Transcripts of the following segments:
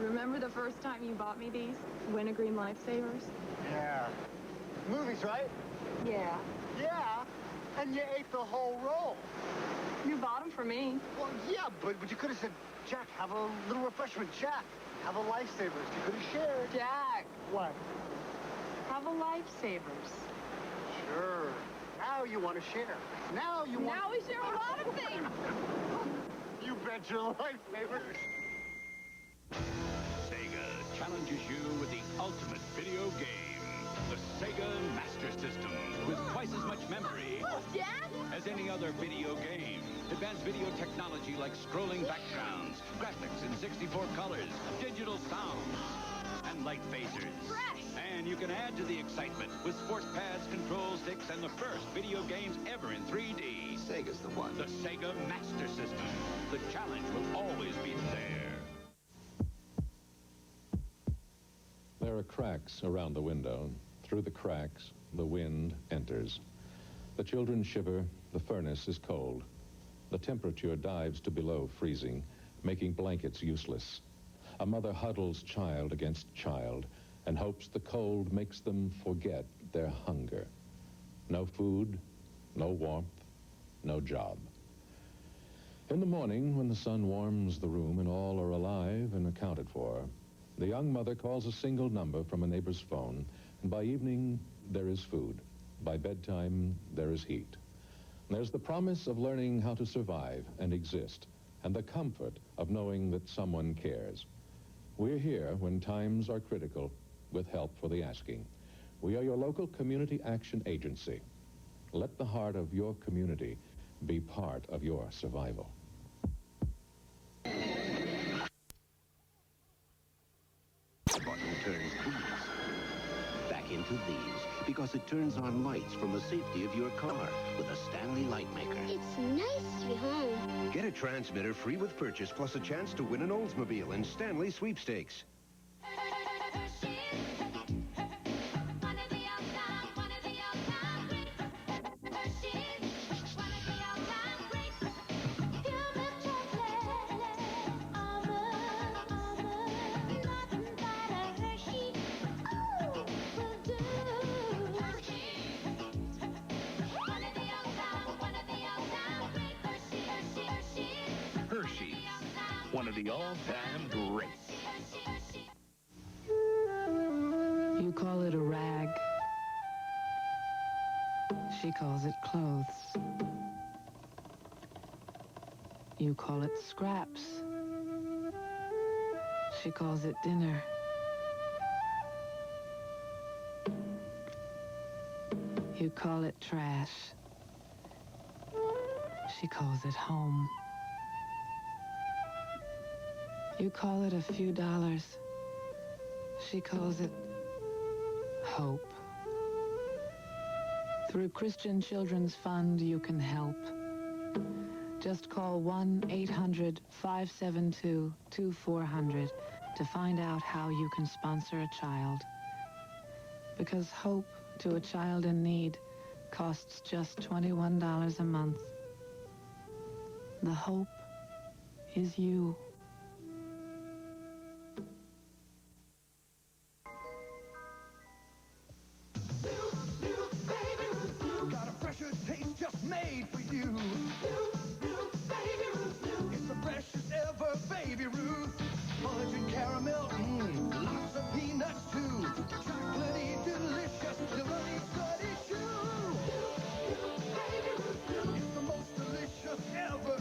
Remember the first time you bought me these? Wintergreen Lifesavers? Yeah. Movies, right? Yeah. Yeah. And you ate the whole roll. You bought them for me. Well, yeah, but you could have said, Jack, have a little refreshment. Jack, have a Lifesavers. You could have shared. Jack. What? Have a Lifesavers. Sure. Now you want to share. Now you want... Now we share a lot of things. You bet your Lifesavers. Sega challenges you with the ultimate video game. The Sega Master System, with twice as much memory Dad? as any other video game. Advanced video technology like scrolling backgrounds, graphics in 64 colors, digital sounds, and light phasers. Fresh! And you can add to the excitement with sports pads, control sticks, and the first video games ever in 3D. Sega's the one. The Sega Master System. The challenge will always be there. There are cracks around the window. Through the cracks, the wind enters. The children shiver. The furnace is cold. The temperature dives to below freezing, making blankets useless. A mother huddles child against child and hopes the cold makes them forget their hunger. No food, no warmth, no job. In the morning, when the sun warms the room and all are alive and accounted for, the young mother calls a single number from a neighbor's phone, and by evening, there is food. By bedtime, there is heat. There's the promise of learning how to survive and exist, and the comfort of knowing that someone cares. We're here when times are critical, with help for the asking. We are your local community action agency. Let the heart of your community be part of your survival. Button turns these back into these because it turns on lights from the safety of your car with a Stanley light maker. It's nice to be home. Get a transmitter free with purchase plus a chance to win an Oldsmobile in Stanley sweepstakes. One of the all-time greats. You call it a rag. She calls it clothes. You call it scraps. She calls it dinner. You call it trash. She calls it home. You call it a few dollars. She calls it hope. Through Christian Children's Fund, you can help. Just call 1-800-572-2400 to find out how you can sponsor a child. Because hope to a child in need costs just $21 a month. The hope is you. Made for you. It's the freshest ever Baby Ruth. Fudge and caramel, lots of peanuts too. Chocolatey, delicious, delicious study shoe. It's the most delicious ever.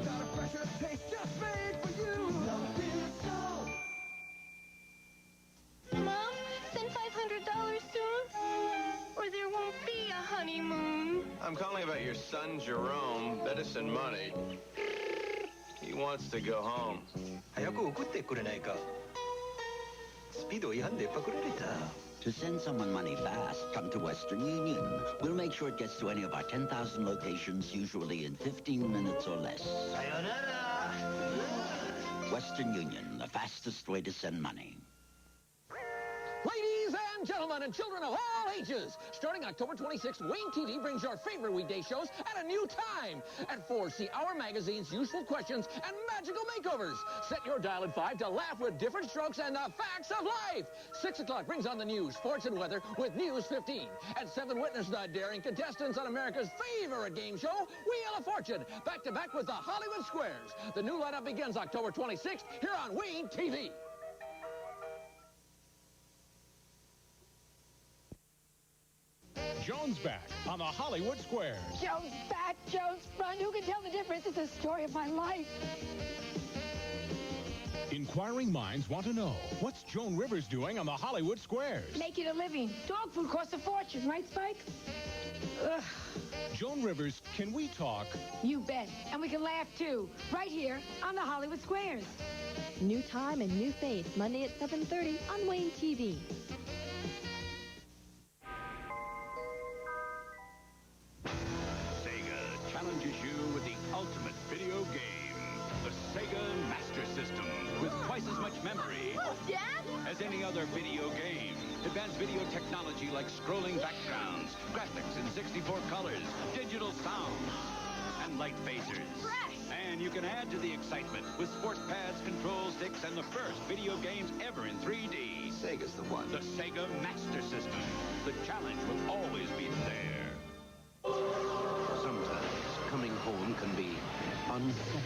Got a fresher taste just made for you. Love it so. Mom, send $500 soon, or there won't be a honeymoon. I'm calling about your son, Jerome. Medicine money. He wants to go home. 早く送ってくれないか。スピード違反でパクられた。 To send someone money fast, come to Western Union. We'll make sure it gets to any of our 10,000 locations, usually in 15 minutes or less. Sayonara. Western Union, the fastest way to send money. Ladies and and gentlemen, and children of all ages. Starting October 26th, WANE TV brings your favorite weekday shows at a new time. At 4, see our magazine's useful questions and magical makeovers. Set your dial at 5 to laugh with different strokes and the facts of life. 6 o'clock brings on the news, sports, and weather with News 15. At 7, witness the daring contestants on America's favorite game show, Wheel of Fortune, back-to-back with the Hollywood Squares. The new lineup begins October 26th here on WANE TV. Joan's back on the Hollywood Squares. Joan's back, Joan's front. Who can tell the difference? It's the story of my life. Inquiring minds want to know, what's Joan Rivers doing on the Hollywood Squares? Making a living. Dog food costs a fortune, right, Spike? Ugh. Joan Rivers, can we talk? You bet. And we can laugh, too. Right here on the Hollywood Squares. New time and new face, Monday at 7:30 on WANE TV. Sega challenges you with the ultimate video game, the Sega Master System, with twice as much memory as any other video game. Advanced video technology like scrolling backgrounds, graphics in 64 colors, digital sounds, and light phasers. And you can add to the excitement with sports pads, control sticks, and the first video games ever in 3D. Sega's the one. The Sega Master System. The challenge will always be there. Sometimes coming home can be unsettling.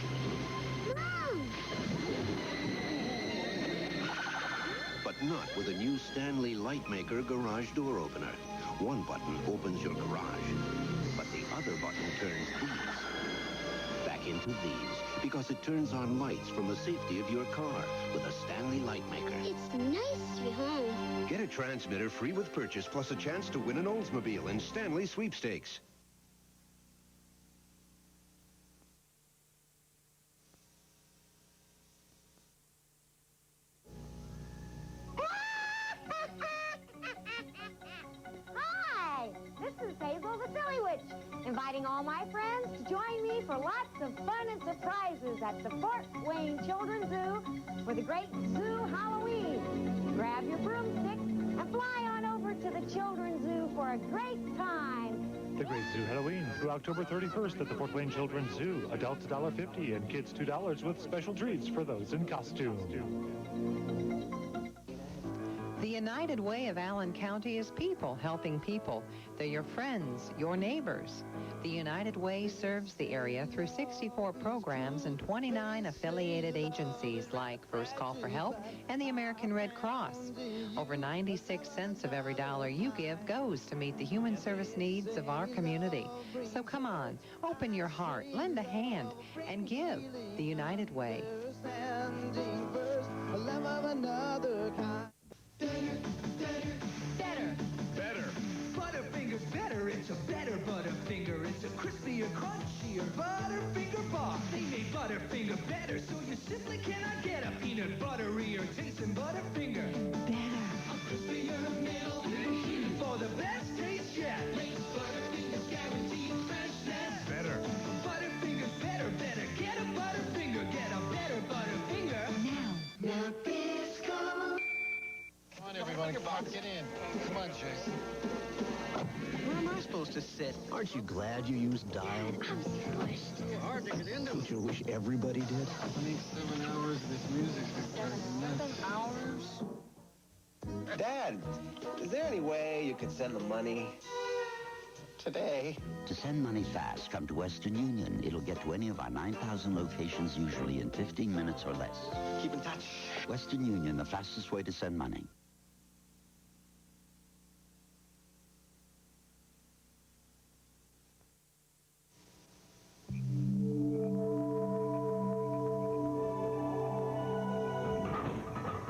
But not with a new Stanley Lightmaker garage door opener. One button opens your garage, but the other button turns these back into these, because it turns on lights from the safety of your car with a Stanley Lightmaker. It's nice to be home. Get a transmitter free with purchase, plus a chance to win an Oldsmobile in Stanley Sweepstakes. Hi, this is Hazel the Silly Witch, inviting all my friends to join me for lots of fun and surprises at the Fort Wayne Children's Zoo for the Great Zoo Halloween. Grab your broomsticks and fly on over to the Children's Zoo for a great time. The Great Zoo Halloween through October 31st at the Fort Wayne Children's Zoo. Adults $1.50 and kids $2 with special treats for those in costume. The United Way of Allen County is people helping people. They're your friends, your neighbors. The United Way serves the area through 64 programs and 29 affiliated agencies like First Call for Help and the American Red Cross. Over 96 cents of every dollar you give goes to meet the human service needs of our community. So come on, open your heart, lend a hand, and give. The United Way. Better. Butterfinger's better. It's a better Butterfinger. It's a crispier, crunchier Butterfinger bar. They made Butterfinger better, so you simply cannot get a peanut butterier tasting Butterfinger. Better. A crispier middle for the best taste yet. Makes Butterfinger's guaranteed freshness. Better. Butterfinger's better. Better get a Butterfinger. Get a better Butterfinger. Now this comes. Come on, everybody. Get in. Come on, Jason. Where am I supposed to sit? Aren't you glad you used dial? I'm squished. So hard to get into. Don't you wish everybody did? 27 hours of this music. 7 hours? Dad, is there any way you could send the money today? To send money fast, come to Western Union. It'll get to any of our 9,000 locations, usually in 15 minutes or less. Keep in touch. Western Union, the fastest way to send money.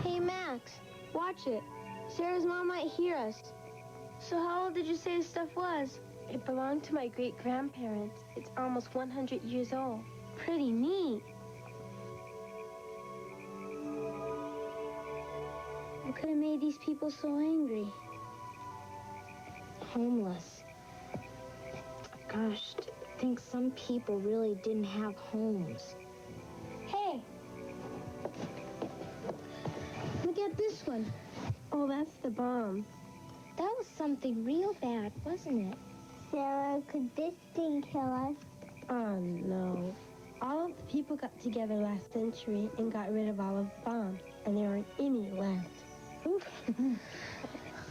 Hey, Max, watch it. Sarah's mom might hear us. So how old did you say this stuff was? It belonged to my great-grandparents. It's almost 100 years old. Pretty neat. What could have made these people so angry? Homeless. Gosh, to think some people really didn't have homes. Hey! Look at this one. Oh, that's the bomb. was something real bad, wasn't it? Sarah, could this thing kill us? Oh, no. All of the people got together last century and got rid of all of the bombs, and there aren't any left. Oof.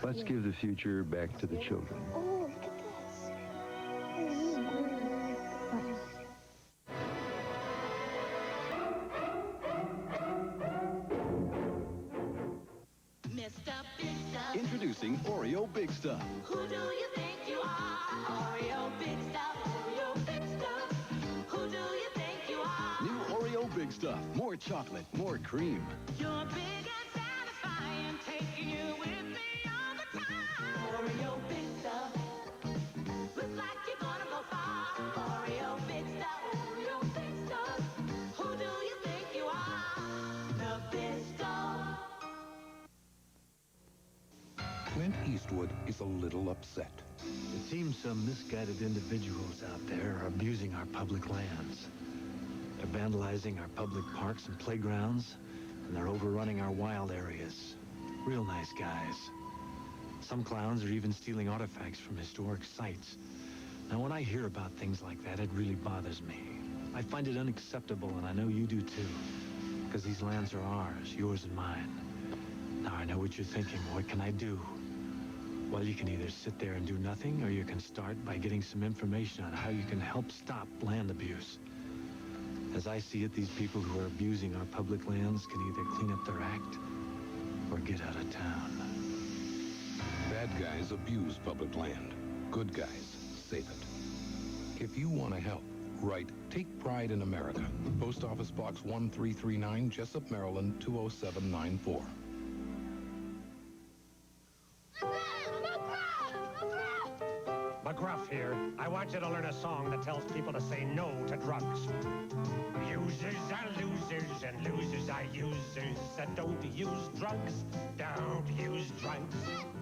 Let's give the future back to the children. Oh, look at this. Introducing Oreo Big Stuff. Who do you think you are? Oreo Big Stuff, Oreo Big Stuff. Who do you think you are? New Oreo Big Stuff. More chocolate, more cream. You're big and satisfying, taking you with me all the time. Oreo Big Stuff. Looks like you're gonna go far. Oreo Big Stuff, Oreo Big Stuff. Who do you think you are? The Big Stuff. Clint Eastwood is a little upset. It seems some misguided individuals out there are abusing our public lands. They're vandalizing our public parks and playgrounds, and they're overrunning our wild areas. Real nice guys. Some clowns are even stealing artifacts from historic sites. Now, when I hear about things like that, it really bothers me. I find it unacceptable, and I know you do too. Because these lands are ours, yours and mine. Now, I know what you're thinking. What can I do? Well, you can either sit there and do nothing, or you can start by getting some information on how you can help stop land abuse. As I see it, these people who are abusing our public lands can either clean up their act or get out of town. Bad guys abuse public land. Good guys save it. If you want to help, write Take Pride in America. Post Office Box 1339, Jessup, Maryland, 20794. McGruff here. I want you to learn a song that tells people to say no to drugs. Users are losers, and losers are users. So don't use drugs. Don't use drugs.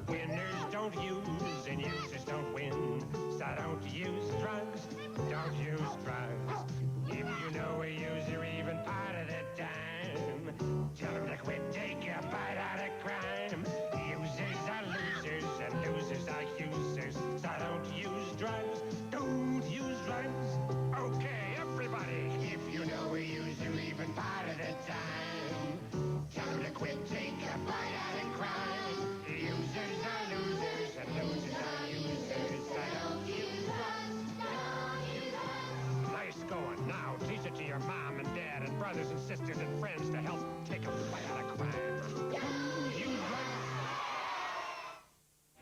Winners don't use, and users don't win. So don't use drugs. Don't use drugs.